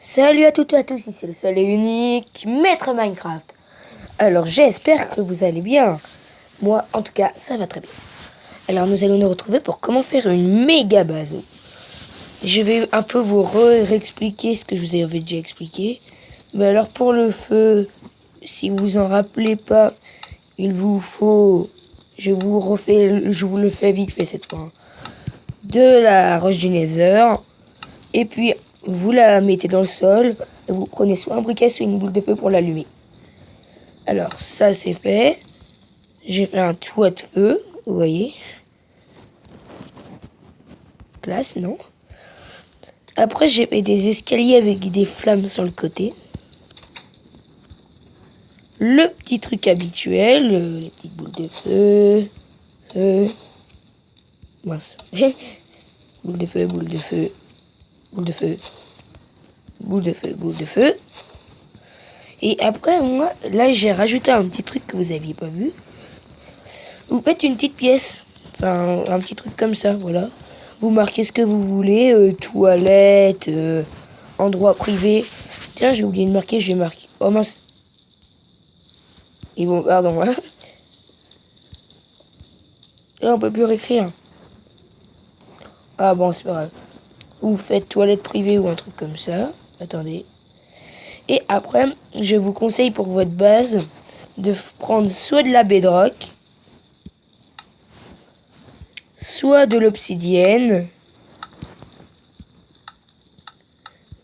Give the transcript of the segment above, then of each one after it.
Salut à toutes et à tous, ici le seul et unique Maître Minecraft. Alors j'espère que vous allez bien. Moi en tout cas ça va très bien. Alors nous allons nous retrouver pour comment faire une méga base. Je vais un peu vous réexpliquer ce que je vous avais déjà expliqué. Mais alors pour le feu, si vous en rappelez pas, il vous faut, je vous le fais vite fait cette fois, de la roche du Nether. Et puis vous la mettez dans le sol et vous prenez soit un briquet soit une boule de feu pour l'allumer. Alors ça c'est fait. J'ai fait un toit de feu, vous voyez. Classe, non? Après j'ai fait des escaliers avec des flammes sur le côté. Le petit truc habituel, les petites boules de feu. Mince. Boule de feu, boule de feu, boule de feu, boule de feu, boule de feu. Et après, moi, là, j'ai rajouté un petit truc que vous aviez pas vu. Vous faites une petite pièce, enfin, un petit truc comme ça, voilà. Vous marquez ce que vous voulez, toilette, endroit privé. Tiens, j'ai oublié de marquer, je vais marquer. Oh mince. Et bon, pardon. Hein. Là, on peut plus réécrire. Ah bon, c'est pas grave. Vous faites toilette privée ou un truc comme ça. Attendez. Et après, je vous conseille pour votre base de prendre soit de la bedrock, soit de l'obsidienne,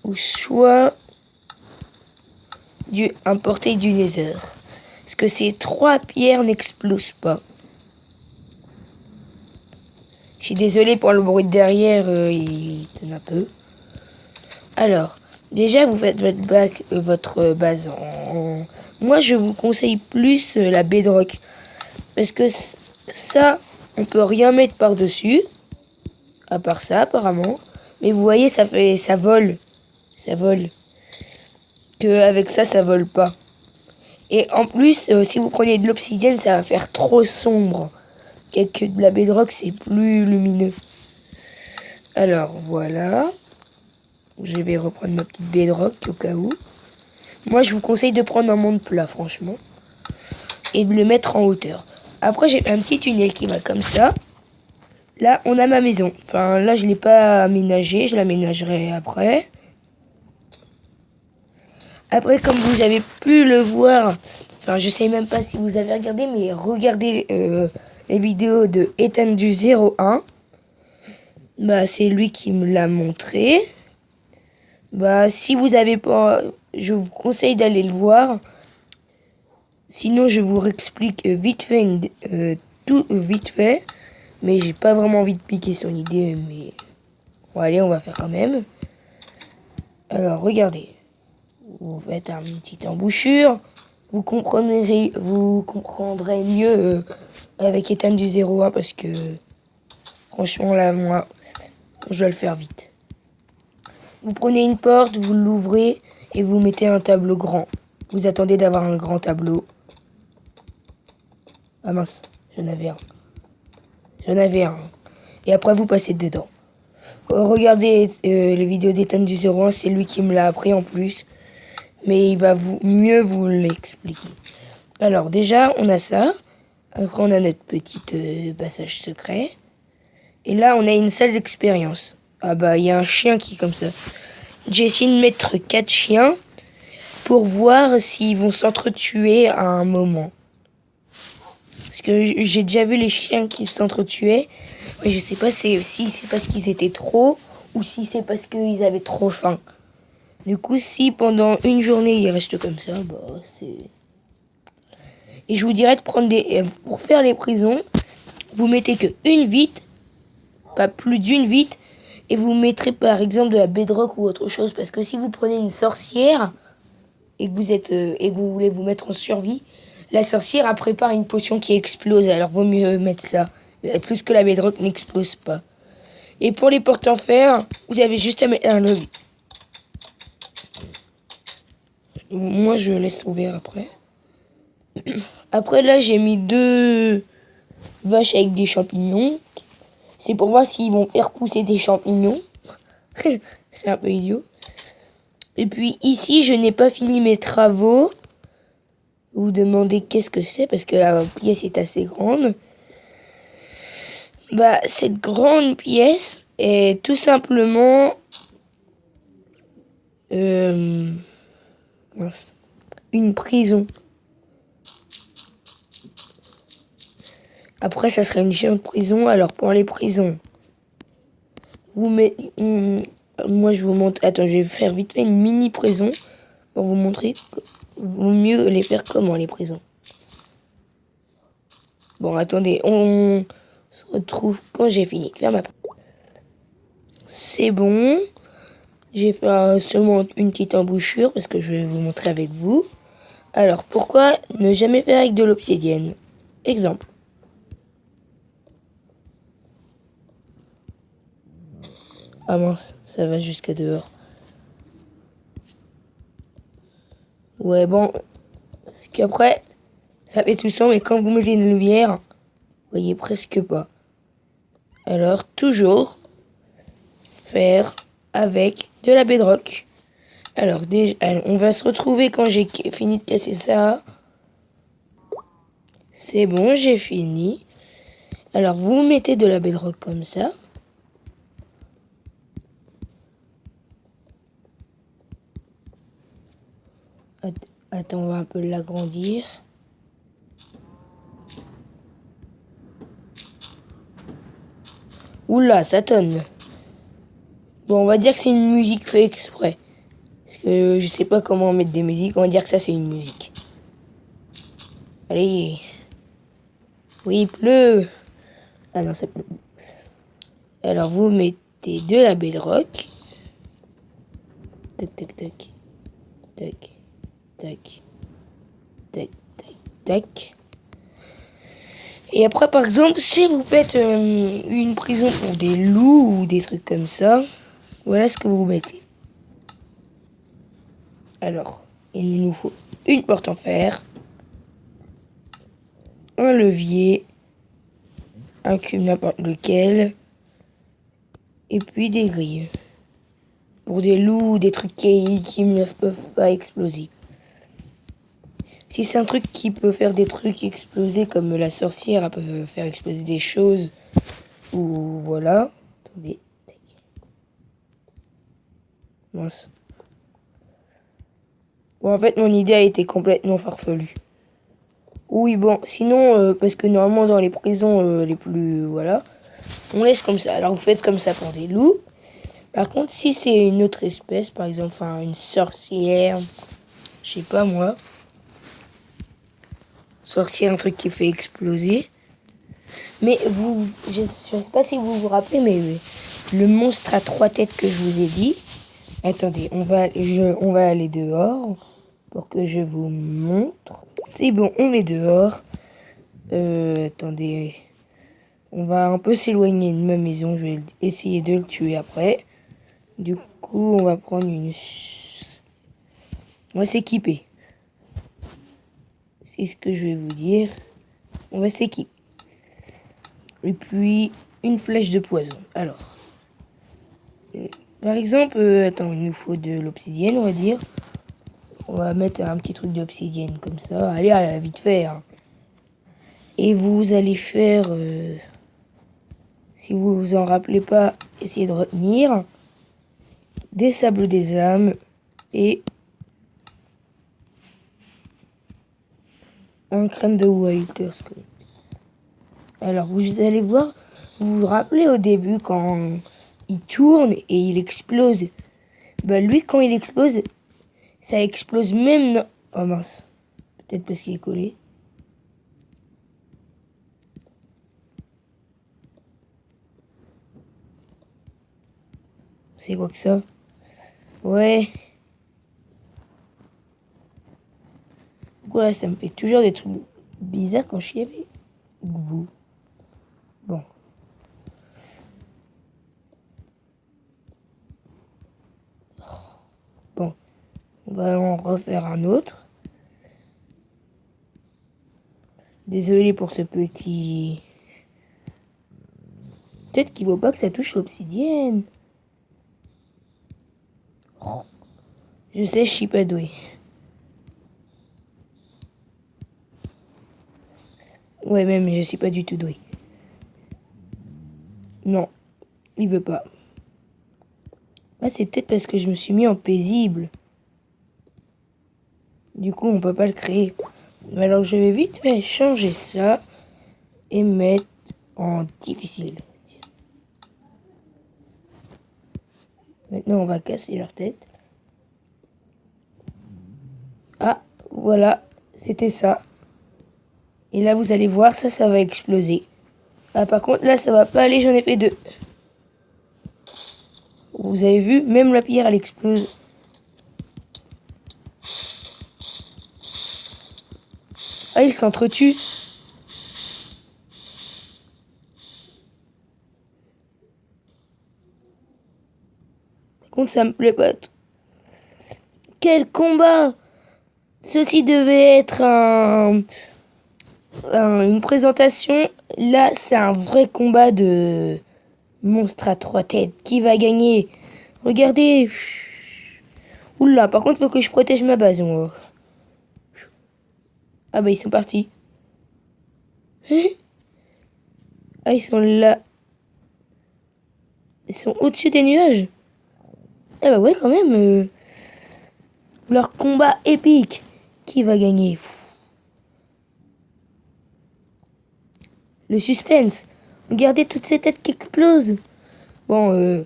ou soit un portail du Nether. Parce que ces trois pierres n'explosent pas. Je suis désolé pour le bruit de derrière, il donne un peu. Alors, déjà vous faites votre base en... Moi je vous conseille plus la bedrock. Parce que ça, on peut rien mettre par-dessus. À part ça apparemment. Mais vous voyez, ça vole. Ça vole. Que avec ça, ça vole pas. Et en plus, si vous prenez de l'obsidienne, ça va faire trop sombre. Que de la bedrock, c'est plus lumineux. Alors, voilà. Je vais reprendre ma petite bedrock au cas où. Moi, je vous conseille de prendre un monde plat, franchement. Et de le mettre en hauteur. Après, j'ai un petit tunnel qui va comme ça. Là, on a ma maison. Enfin, là, je ne l'ai pas aménagée. Je l'aménagerai après. Après, comme vous avez pu le voir, enfin, je sais même pas si vous avez regardé, mais regardez les vidéos de Ethan du 01. Bah, c'est lui qui me l'a montré. Bah, si vous avez pas, je vous conseille d'aller le voir. Sinon, je vous réexplique vite fait, tout vite fait. Mais j'ai pas vraiment envie de piquer son idée, mais bon, allez, on va faire quand même. Alors, regardez. Vous faites une petite embouchure. Vous comprendrez mieux avec Ethan du 01 parce que franchement là, moi, je dois le faire vite. Vous prenez une porte, vous l'ouvrez et vous mettez un tableau grand. Vous attendez d'avoir un grand tableau. Ah mince, j'en avais un. Et après, vous passez dedans. Regardez les vidéos d'Ethan du 01, c'est lui qui me l'a appris en plus. Mais il va mieux vous l'expliquer. Alors déjà, on a ça. Après, on a notre petit passage secret. Et là, on a une salle d'expérience. Ah bah, il y a un chien qui est comme ça. J'ai essayé de mettre 4 chiens pour voir s'ils vont s'entretuer à un moment. Parce que j'ai déjà vu les chiens qui s'entretuaient. Mais je sais pas si c'est parce qu'ils étaient trop ou si c'est parce qu'ils avaient trop faim. Du coup, si pendant une journée, ils restent comme ça, bah c'est... Et je vous dirais de prendre pour faire les prisons, vous mettez que une vitre, pas plus d'une vitre, et vous mettrez par exemple de la bedrock ou autre chose. Parce que si vous prenez une sorcière et que vous voulez vous mettre en survie, la sorcière a prépare une potion qui explose. Alors vaut mieux mettre ça, plus que la bedrock n'explose pas. Et pour les portes en fer, vous avez juste à mettre un lobby. Moi, je laisse ouvert après. Après, là, j'ai mis 2 vaches avec des champignons. C'est pour voir s'ils vont faire pousser des champignons. C'est un peu idiot. Et puis ici, je n'ai pas fini mes travaux. Vous vous demandez qu'est-ce que c'est parce que la pièce est assez grande. Bah, cette grande pièce est tout simplement mince, une prison. Après, ça serait une géante prison. Alors, pour les prisons, moi, je vous montre. Attends, je vais faire vite fait une mini prison pour vous montrer. Vaut mieux les faire comment, les prisons. Bon, attendez, on se retrouve quand j'ai fini de faire ma... C'est bon. J'ai fait seulement une petite embouchure parce que je vais vous montrer avec vous. Alors, pourquoi ne jamais faire avec de l'obsidienne? Exemple. Ah mince, ça va jusqu'à dehors. Ouais, bon. Parce qu'après, ça fait tout ça, mais quand vous mettez une lumière, vous voyez presque pas. Alors, toujours faire avec de la bedrock. Alors, déjà, on va se retrouver quand j'ai fini de casser ça. C'est bon, j'ai fini. Alors, vous mettez de la bedrock comme ça. Attends, on va un peu l'agrandir. Oula, ça tonne. Bon, on va dire que c'est une musique fait exprès. Parce que je sais pas comment mettre des musiques. On va dire que ça, c'est une musique. Allez. Oui, il pleut. Ah non, ça pleut. Alors, vous mettez de la bedrock. Tac, tac, tac. Tac, tac. Tac, tac, tac. Et après, par exemple, si vous faites une prison pour des loups ou des trucs comme ça, voilà ce que vous mettez. Alors, il nous faut une porte en fer, un levier, un cube n'importe lequel, et puis des grilles. Pour des loups ou des trucs qui ne peuvent pas exploser. Si c'est un truc qui peut faire des trucs exploser, comme la sorcière, elle peut faire exploser des choses, ou voilà. Attendez. Mince. Bon, en fait, mon idée a été complètement farfelue. Oui, bon, sinon, parce que normalement, dans les prisons les plus... Voilà, on laisse comme ça. Alors, vous faites comme ça pour des loups. Par contre, si c'est une autre espèce, par exemple, enfin, une sorcière, je sais pas moi. Sorcière, un truc qui fait exploser. Mais vous, je sais pas si vous vous rappelez, mais le monstre à 3 têtes que je vous ai dit. Attendez, on va aller dehors pour que je vous montre. C'est bon, on est dehors. Attendez, on va un peu s'éloigner de ma maison. Je vais essayer de le tuer après. Du coup, on va prendre une... On va s'équiper. C'est ce que je vais vous dire. On va s'équiper. Et puis, une flèche de poison. Alors, par exemple, attends, il nous faut de l'obsidienne, on va dire. On va mettre un petit truc d'obsidienne comme ça. Allez, à la vite fait. Hein. Et vous allez faire, si vous vous en rappelez pas, essayez de retenir des sables des âmes et un crème de Walter Scott. Alors, vous allez voir, vous vous rappelez au début quand il tourne et il explose. Bah lui, quand il explose, ça explose même... Oh mince, peut-être parce qu'il est collé. C'est quoi que ça? Ouais. Ouais, ça me fait toujours des trucs bizarres quand je suis avec vous. Bon. Bon. On va en refaire un autre. Désolé pour ce petit... Peut-être qu'il ne faut pas que ça touche l'obsidienne. Oh. Je sais, je suis pas doué. Ouais, même, je suis pas du tout doué. Non, il veut pas. Ah, c'est peut-être parce que je me suis mis en paisible. Du coup, on peut pas le créer. Alors, je vais vite fait changer ça et mettre en difficile. Maintenant, on va casser leur tête. Ah, voilà, c'était ça. Et là, vous allez voir, ça va exploser. Ah, par contre, là, ça va pas aller, j'en ai fait 2. Vous avez vu, même la pierre, elle explose. Ah, ils s'entretuent. Par contre, ça me plaît pas. Quel combat! Ceci devait être une présentation. Là, c'est un vrai combat de monstre à 3 têtes. Qui va gagner? Regardez. Oula, par contre, faut que je protège ma base, moi. Ah bah, ils sont partis. Ah, ils sont là. Ils sont au-dessus des nuages. Ah bah ouais, quand même. Leur combat épique. Qui va gagner? Le suspense. Regardez toutes ces têtes qui explosent. Bon,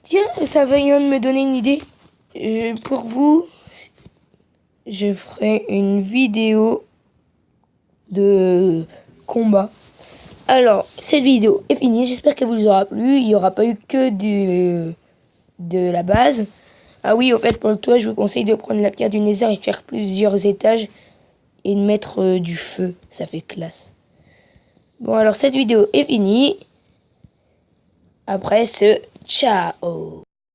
tiens, ça vient de me donner une idée. Pour vous, je ferai une vidéo de combat. Alors, cette vidéo est finie. J'espère qu'elle vous aura plu. Il n'y aura pas eu que de la base. Ah oui, au fait, pour le toit, je vous conseille de prendre la pierre du Nether et de faire plusieurs étages et de mettre du feu. Ça fait classe. Bon, alors cette vidéo est finie. Après ce ciao.